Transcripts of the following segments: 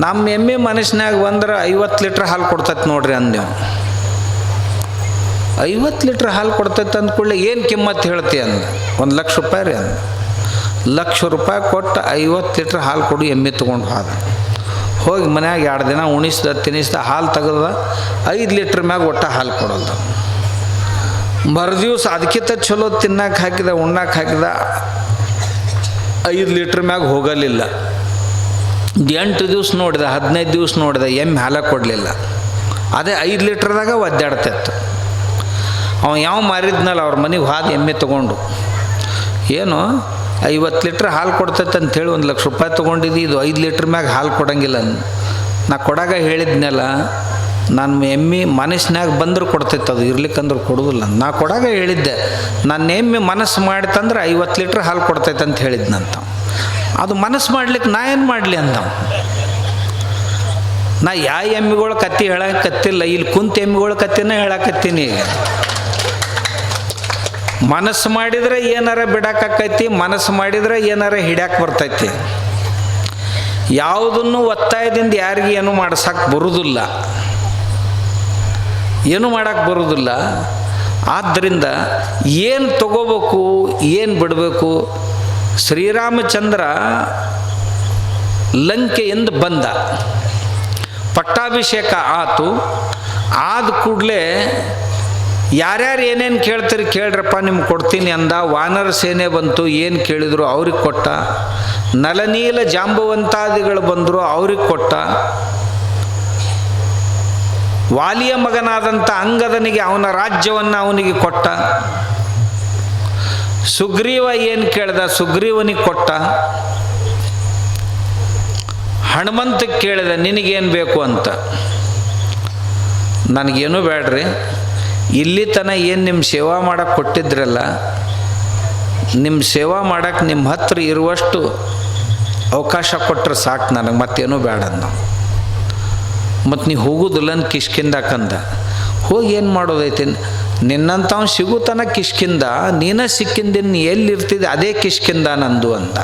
ನಮ್ಮ ಎಮ್ಮೆ ಮನುಷ್ಯನಾಗ ಬಂದ್ರೆ 50 ಲೀಟ್ರ್ ಹಾಲು ಕೊಡ್ತೈತೆ ನೋಡ್ರಿ ಅಂದೆವು. 50 ಲೀಟ್ರ್ ಹಾಲು ಕೊಡ್ತೈತೆ ಅಂದ ಕೂಡಲೇ ಏನು ಕಿಮ್ಮತ್ತು ಹೇಳ್ತಿ ಅಂದ. 1,00,000 ರೂಪಾಯಿ ರೀ ಅಂದ. 1,00,000 ರೂಪಾಯಿ ಕೊಟ್ಟು 50 ಲೀಟ್ರ್ ಹಾಲು ಕೊಡು ಎಮ್ಮೆ ತೊಗೊಂಡು ಹೋಗಿ ಮನ್ಯಾಗ 2 ದಿನ ತಿನ್ನಿಸ್ದ ಹಾಲು ತೆಗೆದ 5 ಲೀಟ್ರ್ ಮ್ಯಾಗ ಒಟ್ಟು ಹಾಲು ಕೊಡೋದು. ಮರುದಿವ್ಸ ಅದಕ್ಕಿಂತ ಚಲೋ ತಿನ್ನಕ್ಕೆ ಹಾಕಿದ ಉಣ್ಣಕ್ಕೆ ಹಾಕಿದ 5 ಲೀಟ್ರ್ ಮ್ಯಾಗ ಹೋಗಲಿಲ್ಲ. 8 ದಿವ್ಸ ನೋಡಿದ 15 ದಿವ್ಸ ನೋಡಿದ ಎಮ್ಮೆ ಹಾಲ ಕೊಡಲಿಲ್ಲ. ಅದೇ 5 ಲೀಟ್ರ್ದಾಗ ಒದ್ದಾಡ್ತಿತ್ತು. ಅವ ಯಾವ ಮಾರಿದ್ನಲ್ಲ ಅವ್ರ ಮನೆಗೆ ಎಮ್ಮೆ ತೊಗೊಂಡು ಏನು 50 ಲೀಟ್ರ್ ಹಾಲು ಕೊಡ್ತೈತೆ ಅಂಥೇಳಿ 1,00,000 ರೂಪಾಯಿ ತೊಗೊಂಡಿದ್ದು, ಇದು 5 ಲೀಟ್ರ್ ಮ್ಯಾಗ ಹಾಲು ಕೊಡಂಗಿಲ್ಲ. ನಾ ಕೊಡಾಗ ಹೇಳಿದ್ನಲ್ಲ, ನನ್ನ ಎಮ್ಮೆ ಮನಸ್ಸಿನಾಗ ಬಂದ್ರೆ ಕೊಡ್ತೈತೆ, ಅದು ಇರ್ಲಿಕ್ಕಂದ್ರೆ ಕೊಡೋದಿಲ್ಲ. ನಾ ಕೊಡಾಗ ಹೇಳಿದ್ದೆ, ನನ್ನ ಎಮ್ಮೆ ಮನಸ್ಸು ಮಾಡಿತಂದ್ರೆ 50 ಲೀಟ್ರ್ ಹಾಲು ಕೊಡ್ತೈತೆ ಅಂತ ಹೇಳಿದ್ನಂತ. ಅದು ಮನಸ್ಸು ಮಾಡ್ಲಿಕ್ಕೆ ನಾ ಏನು ಮಾಡಲಿ ಅಂದ. ನಾ ಯಾವ ಎಮ್ಮೆಗಳ ಕತ್ತಿ ಹೇಳಕತ್ತಿಲ್ಲ, ಇಲ್ಲಿ ಕುಂತ ಎಮ್ಮೆಗಳ ಕತ್ತಿನ ಹೇಳಕತ್ತೀನಿ. ಈಗ ಮನಸ್ಸು ಮಾಡಿದರೆ ಏನಾರ ಬಿಡಾಕೈತಿ, ಮನಸ್ಸು ಮಾಡಿದರೆ ಏನಾರ ಹಿಡ್ಯಾಕೆ ಬರ್ತೈತಿ. ಯಾವುದನ್ನು ಒತ್ತಾಯದಿಂದ ಯಾರಿಗೆ ಏನು ಮಾಡ್ಸಕ್ಕೆ ಬರುವುದಿಲ್ಲ, ಏನು ಮಾಡೋಕ್ಕೆ ಬರುವುದಿಲ್ಲ. ಆದ್ದರಿಂದ ಏನು ತಗೋಬೇಕು ಏನು ಬಿಡಬೇಕು. ಶ್ರೀರಾಮಚಂದ್ರ ಲಂಕೆಯಿಂದ ಬಂದ, ಪಟ್ಟಾಭಿಷೇಕ ಆತು. ಆದ ಕೂಡಲೇ ಯಾರ್ಯಾರು ಏನೇನು ಕೇಳ್ತೀರಿ ಕೇಳ್ರಪ್ಪ ನಿಮ್ಗೆ ಕೊಡ್ತೀನಿ ಅಂದ. ವಾನರ ಸೇನೆ ಬಂತು, ಏನು ಕೇಳಿದ್ರು ಅವ್ರಿಗೆ ಕೊಟ್ಟ. ನಲನೀಲ ಜಾಂಬವಂತಾದಿಗಳು ಬಂದರು, ಅವ್ರಿಗೆ ಕೊಟ್ಟ. ವಾಲಿಯ ಮಗನಾದಂಥ ಅಂಗದನಿಗೆ ಅವನ ರಾಜ್ಯವನ್ನು ಅವನಿಗೆ ಕೊಟ್ಟ. ಸುಗ್ರೀವ ಏನು ಕೇಳ್ದ, ಸುಗ್ರೀವನಿಗೆ ಕೊಟ್ಟ. ಹನುಮಂತಕ್ಕೆ ಕೇಳಿದ, ನಿನಗೇನು ಬೇಕು ಅಂತ. ನನಗೇನು ಬೇಡ್ರಿ, ಇಲ್ಲಿ ತನಕ ಏನು ನಿಮ್ಮ ಸೇವಾ ಮಾಡೋಕ್ಕೆ ಕೊಟ್ಟಿದ್ರಲ್ಲ, ನಿಮ್ಮ ಸೇವಾ ಮಾಡೋಕ್ಕೆ ನಿಮ್ಮ ಹತ್ರ ಇರುವಷ್ಟು ಅವಕಾಶ ಕೊಟ್ಟರೆ ಸಾಕು ನನಗೆ, ಮತ್ತೇನೂ ಬೇಡ ಅಂದ. ಮತ್ತು ನೀವು ಹೋಗೋದಿಲ್ಲ ಅಂತ ಕಿಷ್ಕಿಂದಾಕಂದ. ಹೋಗಿ ಏನು ಮಾಡೋದೈತಿ, ನಿನ್ನಂಥವ್ ಸಿಗುತ್ತಾನ ಕಿಷ್ಕಿಂದ, ನೀನ ಸಿಕ್ಕಿಂದಿನ ಎಲ್ಲಿರ್ತಿದ್ದೆ ಅದೇ ಕಿಷ್ಕಿಂದ ನಂದು ಅಂದ.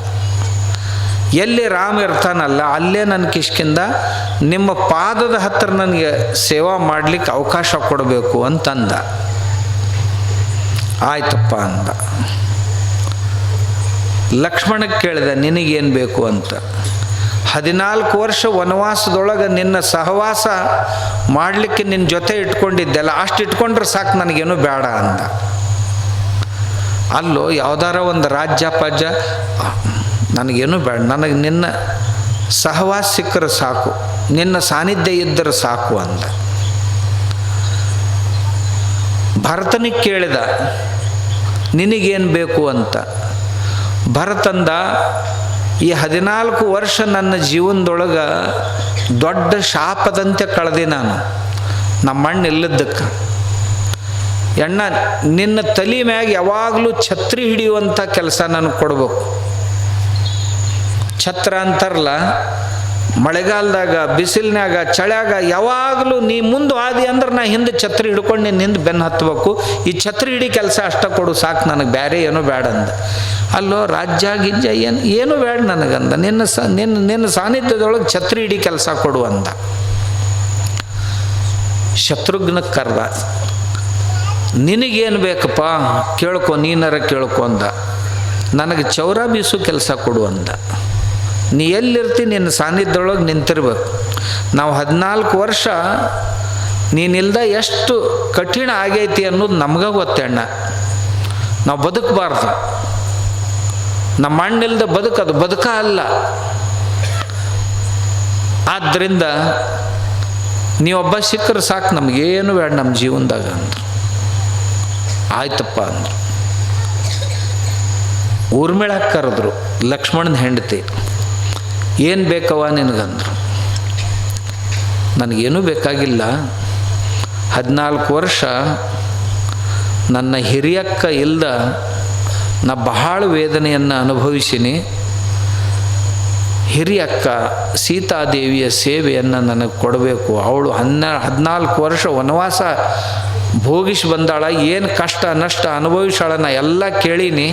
ಎಲ್ಲಿ ರಾಮ ಇರ್ತಾನಲ್ಲ ಅಲ್ಲೇ ನನ್ನ ಕಿಷ್ಕಿಂದ, ನಿಮ್ಮ ಪಾದದ ಹತ್ತಿರ ನನಗೆ ಸೇವಾ ಮಾಡಲಿಕ್ಕೆ ಅವಕಾಶ ಕೊಡಬೇಕು ಅಂತಂದ. ಆಯ್ತಪ್ಪ ಅಂದ. ಲಕ್ಷ್ಮಣಕ್ಕೆ ಕೇಳಿದ, ನಿನಗೇನು ಬೇಕು ಅಂತ. 14 ವರ್ಷ ವನವಾಸದೊಳಗೆ ನಿನ್ನ ಸಹವಾಸ ಮಾಡಲಿಕ್ಕೆ ನಿನ್ನ ಜೊತೆ ಇಟ್ಕೊಂಡಿದ್ದೆಲ್ಲ, ಅಷ್ಟು ಇಟ್ಕೊಂಡ್ರೆ ಸಾಕು, ನನಗೇನು ಬೇಡ ಅಂದ. ಅಲ್ಲೋ ಯಾವುದಾರ ಒಂದು ರಾಜ್ಯ ಪಾಜ್ಯ ನನಗೇನು ಬೇಡ, ನನಗೆ ನಿನ್ನ ಸಹವಾಸ ಸಿಕ್ಕರೆ ಸಾಕು, ನಿನ್ನ ಸಾನ್ನಿಧ್ಯ ಇದ್ದರೆ ಸಾಕು ಅಂದ. ಭರತನಿಗೆ ಕೇಳಿದ, ನಿನಗೇನು ಬೇಕು ಅಂತ. ಭರತಂದ, ಈ 14 ವರ್ಷ ನನ್ನ ಜೀವನದೊಳಗೆ ದೊಡ್ಡ ಶಾಪದಂತೆ ಕಳೆದೆ ನಾನು, ನಮ್ಮ ಅಣ್ಣ ಇಲ್ಲದಕ್ಕೆ. ಅಣ್ಣ, ನಿನ್ನ ತಲೆ ಮ್ಯಾಗ ಯಾವಾಗಲೂ ಛತ್ರಿ ಹಿಡಿಯುವಂಥ ಕೆಲಸ ನನಗೆ ಕೊಡ್ಬೇಕು. ಛತ್ರ ಅಂತಾರಲ್ಲ, ಮಳೆಗಾಲದಾಗ ಬಿಸಿಲಿನಾಗ ಚಳ್ಯಾಗ ಯಾವಾಗಲೂ ನೀ ಮುಂದೆ ಆದಿ ಅಂದ್ರೆ ನಾ ಹಿಂದೆ ಛತ್ರಿ ಹಿಡ್ಕೊಂಡು ನಿನ್ನ ಹಿಂದೆ ಬೆನ್ನು ಹತ್ತಬೇಕು. ಈ ಛತ್ರಿ ಹಿಡಿ ಕೆಲಸ ಅಷ್ಟ ಕೊಡು ಸಾಕು, ನನಗೆ ಬೇರೆ ಏನೂ ಬೇಡ ಅಂದ. ಅಲ್ಲೋ ರಾಜ್ಯ ಗಿಜ್ಜ ಏನು ಬೇಡ ನನಗಂದ. ನಿನ್ನ ಸಾನ್ನಿಧ್ಯದೊಳಗೆ ಛತ್ರಿ ಹಿಡಿ ಕೆಲಸ ಕೊಡು ಅಂದ. ಶತ್ರುಘ್ನಕ್ಕೆ ಕರ್ದ, ನಿನಗೇನು ಬೇಕಪ್ಪ ಕೇಳ್ಕೊ, ನೀನಾರ ಕೇಳ್ಕೊ ಅಂದ. ನನಗೆ ಚೌರ ಬೀಸು ಕೆಲಸ ಕೊಡು ಅಂದ. ನೀ ಎಲ್ಲಿರ್ತಿ ನಿನ್ನ ಸಾನ್ನಿಧ್ಯದೊಳಗೆ ನಿಂತಿರ್ಬೇಕು. ನಾವು 14 ವರ್ಷ ನೀನಿಲ್ದ ಎಷ್ಟು ಕಠಿಣ ಆಗೈತಿ ಅನ್ನೋದು ನಮ್ಗೆ ಗೊತ್ತಣ್ಣ. ನಾವು ಬದುಕಬಾರ್ದು, ನಮ್ಮ ಅಣ್ಣಿಲ್ದ ಬದುಕದು ಬದುಕ ಅಲ್ಲ. ಆದ್ದರಿಂದ ನೀವೊಬ್ಬ ಸಿಕ್ಕರೆ ಸಾಕು, ನಮಗೇನು ಬೇಡ ನಮ್ಮ ಜೀವನದಾಗ ಅಂದ್ರು. ಆಯ್ತಪ್ಪ ಅಂದರು. ಊರ್ಮಿಳಕ್ಕೆ ಕರೆದ್ರು, ಲಕ್ಷ್ಮಣನ ಹೆಂಡತಿ. ಏನು ಬೇಕವ ನಿನಗಂದ್ರು. ನನಗೇನೂ ಬೇಕಾಗಿಲ್ಲ, 14 ವರ್ಷ ನನ್ನ ಹಿರಿಯಕ್ಕ ಇಲ್ದ ನಾ ಬಹಳ ವೇದನೆಯನ್ನು ಅನುಭವಿಸಿನಿ. ಹಿರಿಯಕ್ಕ ಸೀತಾದೇವಿಯ ಸೇವೆಯನ್ನು ನನಗೆ ಕೊಡಬೇಕು. ಅವಳು 14 ವರ್ಷ ವನವಾಸ ಭೋಗಿಸಿ ಬಂದಾಳ, ಏನು ಕಷ್ಟ ನಷ್ಟ ಅನುಭವಿಸಾಳ ನಾ ಎಲ್ಲ ಕೇಳೀನಿ.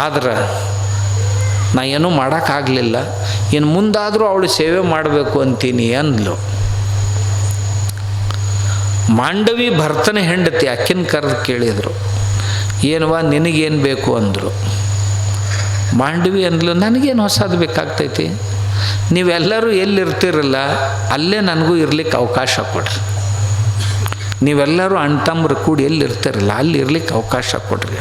ಆದ್ರೆ ನಾ ಏನೂ ಮಾಡೋಕ್ಕಾಗಲಿಲ್ಲ, ಇನ್ನು ಮುಂದಾದರೂ ಅವಳು ಸೇವೆ ಮಾಡಬೇಕು ಅಂತೀನಿ ಅಂದ್ಲು. ಮಾಂಡವಿ ಭರ್ತನ ಹೆಂಡತಿ, ಅಕ್ಕಿನ ಕರೆದು ಕೇಳಿದರು, ಏನವ್ವ ನಿನಗೇನು ಬೇಕು ಅಂದರು. ಮಾಂಡವಿ ಅಂದ್ಲು, ನನಗೇನು ಹೊಸದು ಬೇಕಾಗ್ತೈತಿ, ನೀವೆಲ್ಲರೂ ಎಲ್ಲಿರ್ತಿರಲ್ಲ ಅಲ್ಲೇ ನನಗೂ ಇರ್ಲಿಕ್ಕೆ ಅವಕಾಶ ಕೊಡ್ರಿ. ನೀವೆಲ್ಲರೂ ಅಣ್ತಮ್ಮರು ಕೂಡಿ ಎಲ್ಲಿರ್ತಿರಲ್ಲ ಅಲ್ಲಿ ಇರ್ಲಿಕ್ಕೆ ಅವಕಾಶ ಕೊಡ್ರಿ.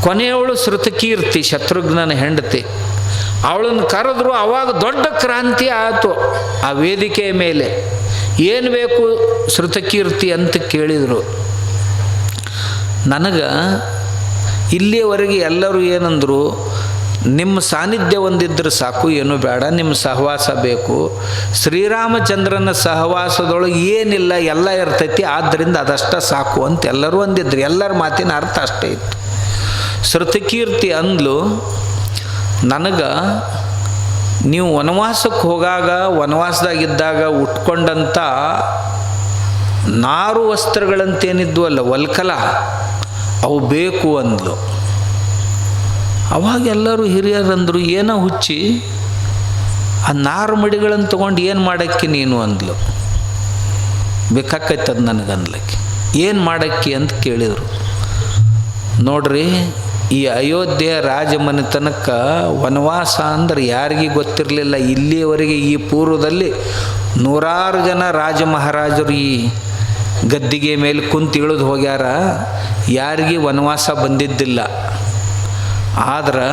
ಕೊನೆಯವಳು ಶ್ರುತಕೀರ್ತಿ, ಶತ್ರುಘ್ನನ ಹೆಂಡತಿ. ಅವಳನ್ನು ಕರೆದ್ರು. ಆವಾಗ ದೊಡ್ಡ ಕ್ರಾಂತಿ ಆಯಿತು ಆ ವೇದಿಕೆಯ ಮೇಲೆ. ಏನು ಬೇಕು ಶ್ರುತಕೀರ್ತಿ ಅಂತ ಕೇಳಿದರು. ನನಗೆ ಇಲ್ಲಿಯವರೆಗೆ ಎಲ್ಲರೂ ಏನಂದರು, ನಿಮ್ಮ ಸಾನ್ನಿಧ್ಯ ಒಂದಿದ್ರೆ ಸಾಕು, ಏನೂ ಬೇಡ, ನಿಮ್ಮ ಸಹವಾಸ ಬೇಕು. ಶ್ರೀರಾಮಚಂದ್ರನ ಸಹವಾಸದೊಳಗೆ ಏನಿಲ್ಲ, ಎಲ್ಲ ಇರ್ತೈತಿ, ಆದ್ದರಿಂದ ಅದಷ್ಟ ಸಾಕು ಅಂತ ಎಲ್ಲರೂ ಅಂದಿದ್ರು. ಎಲ್ಲರ ಮಾತಿನ ಅರ್ಥ ಅಷ್ಟೇ ಇತ್ತು. ಶ್ರುತಕೀರ್ತಿ ಅಂದ್ಲು, ನನಗೆ ನೀವು ವನವಾಸಕ್ಕೆ ಹೋಗಾಗ, ವನವಾಸದಾಗಿದ್ದಾಗ ಉಟ್ಕೊಂಡಂಥ ನಾರು ವಸ್ತ್ರಗಳಂತೇನಿದ್ವಲ್ಲ, ವಲ್ಕಲ, ಅವು ಬೇಕು ಅಂದ್ಲು. ಅವಾಗೆಲ್ಲರೂ ಹಿರಿಯರಂದರು, ಏನೋ ಹುಚ್ಚಿ, ಆ ನಾರು ಮಡಿಗಳನ್ನು ತೊಗೊಂಡು ಏನು ಮಾಡೋಕ್ಕೆ ನೀನು ಅಂದ್ಲು. ಬೇಕಾಕೈತದ ನನಗನ್ಲಕ್ಕೆ. ಏನು ಮಾಡೋಕ್ಕೆ ಅಂತ ಕೇಳಿದರು. ನೋಡ್ರಿ, ಈ ಅಯೋಧ್ಯೆ ರಾಜಮನೆತನಕ್ಕೆ ವನವಾಸ ಅಂದ್ರೆ ಯಾರಿಗೂ ಗೊತ್ತಿರಲಿಲ್ಲ. ಇಲ್ಲಿಯವರೆಗೆ ಈ ಪೂರ್ವದಲ್ಲಿ 100 ಜನ ರಾಜ ಮಹಾರಾಜರು ಈ ಗದ್ದಿಗೆ ಮೇಲೆ ಕುಂತು ಇಳಿದು ಹೋಗ್ಯಾರ, ಯಾರಿಗೂ ವನವಾಸ ಬಂದಿದ್ದಿಲ್ಲ. ಆದ್ರೆ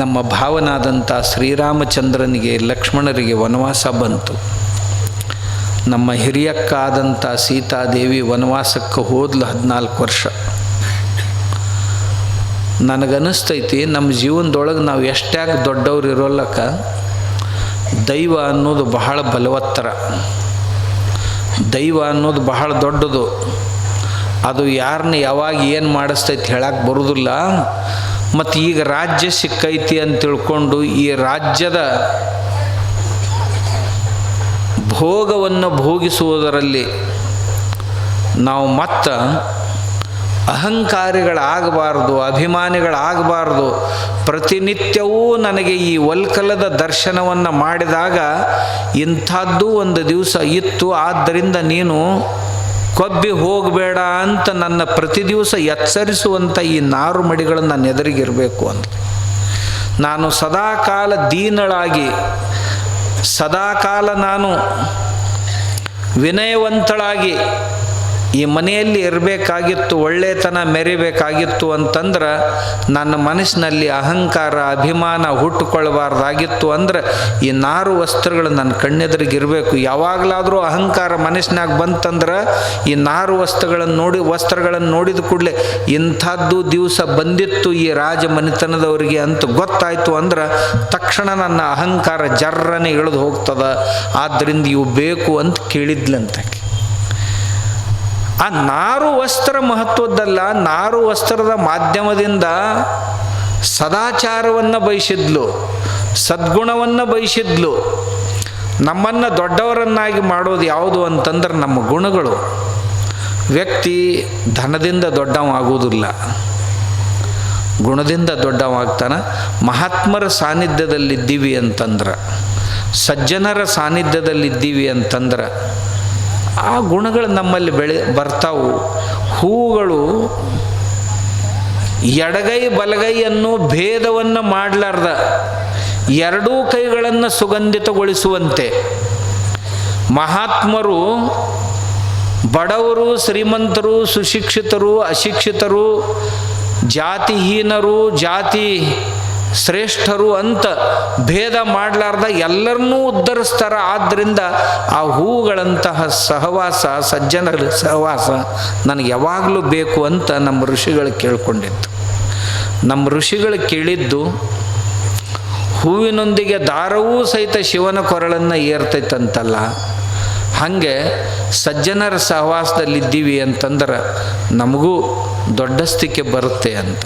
ನಮ್ಮ ಭಾವನಾದಂಥ ಶ್ರೀರಾಮಚಂದ್ರನಿಗೆ, ಲಕ್ಷ್ಮಣರಿಗೆ ವನವಾಸ ಬಂತು. ನಮ್ಮ ಹಿರಿಯಕ್ಕ ಆದಂಥ ಸೀತಾದೇವಿ ವನವಾಸಕ್ಕೆ ಹೋದ್ಲು 14 ವರ್ಷ. ನನಗನ್ನಿಸ್ತೈತಿ ನಮ್ಮ ಜೀವನದೊಳಗೆ ನಾವು ಎಷ್ಟ್ಯಾಕೆ ದೊಡ್ಡವ್ರು ಇರೋಲ್ಲಕ್ಕ, ದೈವ ಅನ್ನೋದು ಬಹಳ ಬಲವತ್ತರ, ದೈವ ಅನ್ನೋದು ಬಹಳ ದೊಡ್ಡದು. ಅದು ಯಾರನ್ನ ಯಾವಾಗ ಏನು ಮಾಡಿಸ್ತೈತಿ ಹೇಳಕ್ಕೆ ಬರೋದಿಲ್ಲ. ಮತ್ತು ಈಗ ರಾಜ್ಯ ಸಿಕ್ಕೈತಿ ಅಂತ ತಿಳ್ಕೊಂಡು ಈ ರಾಜ್ಯದ ಭೋಗವನ್ನು ಭೋಗಿಸುವುದರಲ್ಲಿ ನಾವು ಮತ್ತೆ ಅಹಂಕಾರಿಗಳಾಗಬಾರ್ದು, ಅಭಿಮಾನಿಗಳಾಗಬಾರ್ದು. ಪ್ರತಿನಿತ್ಯವೂ ನನಗೆ ಈ ವಲ್ಕಲದ ದರ್ಶನವನ್ನು ಮಾಡಿದಾಗ ಇಂಥದ್ದು ಒಂದು ದಿವಸ ಇತ್ತು, ಆದ್ದರಿಂದ ನೀನು ಕೊಬ್ಬಿ ಹೋಗಬೇಡ ಅಂತ ನನ್ನ ಪ್ರತಿ ದಿವಸ ಎಚ್ಚರಿಸುವಂಥ ಈ ನಾರು ಮಡಿಗಳನ್ನು ನನ್ನ ಎದುರಿಗಿರಬೇಕು ಅಂತ. ನಾನು ಸದಾಕಾಲ ದೀನಳಾಗಿ, ಸದಾಕಾಲ ನಾನು ವಿನಯವಂತಳಾಗಿ ಈ ಮನೆಯಲ್ಲಿ ಇರಬೇಕಾಗಿತ್ತು, ಒಳ್ಳೆತನ ಮೆರಿಬೇಕಾಗಿತ್ತು ಅಂತಂದ್ರೆ ನನ್ನ ಮನಸ್ಸಿನಲ್ಲಿ ಅಹಂಕಾರ ಅಭಿಮಾನ ಹುಟ್ಟುಕೊಳ್ಬಾರ್ದಾಗಿತ್ತು. ಅಂದ್ರೆ ಈ ನಾರು ವಸ್ತ್ರಗಳು ನನ್ನ ಕಣ್ಣೆದುರಿಗಿರಬೇಕು. ಯಾವಾಗಲಾದರೂ ಅಹಂಕಾರ ಮನಸ್ಸಿನಾಗ ಬಂತಂದ್ರೆ ಈ ನಾರು ವಸ್ತ್ರಗಳನ್ನು ನೋಡಿದ ಕೂಡಲೇ ಇಂಥದ್ದು ದಿವಸ ಬಂದಿತ್ತು ಈ ರಾಜ ಮನೆತನದವರಿಗೆ ಅಂತ ಗೊತ್ತಾಯಿತು ಅಂದ್ರೆ ತಕ್ಷಣ ನನ್ನ ಅಹಂಕಾರ ಜರ್ರನೆ ಇಳಿದು ಹೋಗ್ತದ. ಆದ್ದರಿಂದ ಇವು ಬೇಕು ಅಂತ ಕೇಳಿದ್ಲಂತ. ಆ ನಾರು ವಸ್ತ್ರ ಮಹತ್ವದ್ದಲ್ಲ, ನಾರು ವಸ್ತ್ರದ ಮಾಧ್ಯಮದಿಂದ ಸದಾಚಾರವನ್ನು ಬಯಸಿದ್ಲು, ಸದ್ಗುಣವನ್ನು ಬಯಸಿದ್ಲು. ನಮ್ಮನ್ನು ದೊಡ್ಡವರನ್ನಾಗಿ ಮಾಡೋದು ಯಾವುದು ಅಂತಂದ್ರೆ ನಮ್ಮ ಗುಣಗಳು. ವ್ಯಕ್ತಿ ಧನದಿಂದ ದೊಡ್ಡವಾಗುವುದಿಲ್ಲ, ಗುಣದಿಂದ ದೊಡ್ಡವಾಗ್ತಾನೆ. ಮಹಾತ್ಮರ ಸಾನ್ನಿಧ್ಯದಲ್ಲಿದ್ದೀವಿ ಅಂತಂದ್ರೆ, ಸಜ್ಜನರ ಸಾನ್ನಿಧ್ಯದಲ್ಲಿದ್ದೀವಿ ಅಂತಂದ್ರೆ ಆ ಗುಣಗಳು ನಮ್ಮಲ್ಲಿ ಬರ್ತಾವು. ಹೂಗಳು ಎಡಗೈ ಬಲಗೈ ಅನ್ನೋ ಭೇದವನ್ನು ಮಾಡಲಾರ್ದ ಎರಡೂ ಕೈಗಳನ್ನು ಸುಗಂಧಿತಗೊಳಿಸುವಂತೆ ಮಹಾತ್ಮರು ಬಡವರು, ಶ್ರೀಮಂತರು, ಸುಶಿಕ್ಷಿತರು, ಅಶಿಕ್ಷಿತರು, ಜಾತಿಹೀನರು, ಜಾತಿ ಶ್ರೇಷ್ಠರು ಅಂತ ಭೇದ ಮಾಡಲಾರ್ದ ಎಲ್ಲರನ್ನೂ ಉದ್ಧರಿಸ್ತಾರ. ಆದ್ದರಿಂದ ಆ ಹೂವುಗಳಂತಹ ಸಹವಾಸ, ಸಜ್ಜನರ ಸಹವಾಸ ನನಗೆ ಯಾವಾಗಲೂ ಬೇಕು ಅಂತ ನಮ್ಮ ಋಷಿಗಳು ಕೇಳ್ಕೊಂಡಿದ್ದು. ನಮ್ಮ ಋಷಿಗಳು ಕೇಳಿದ್ದು, ಹೂವಿನೊಂದಿಗೆ ದಾರವೂ ಸಹಿತ ಶಿವನ ಕೊರಳನ್ನು ಏರ್ತೈತಂತಲ್ಲ, ಹಾಗೆ ಸಜ್ಜನರ ಸಹವಾಸದಲ್ಲಿದ್ದೀವಿ ಅಂತಂದ್ರೆ ನಮಗೂ ದೊಡ್ಡಸ್ತಿಕೆ ಬರುತ್ತೆ ಅಂತ.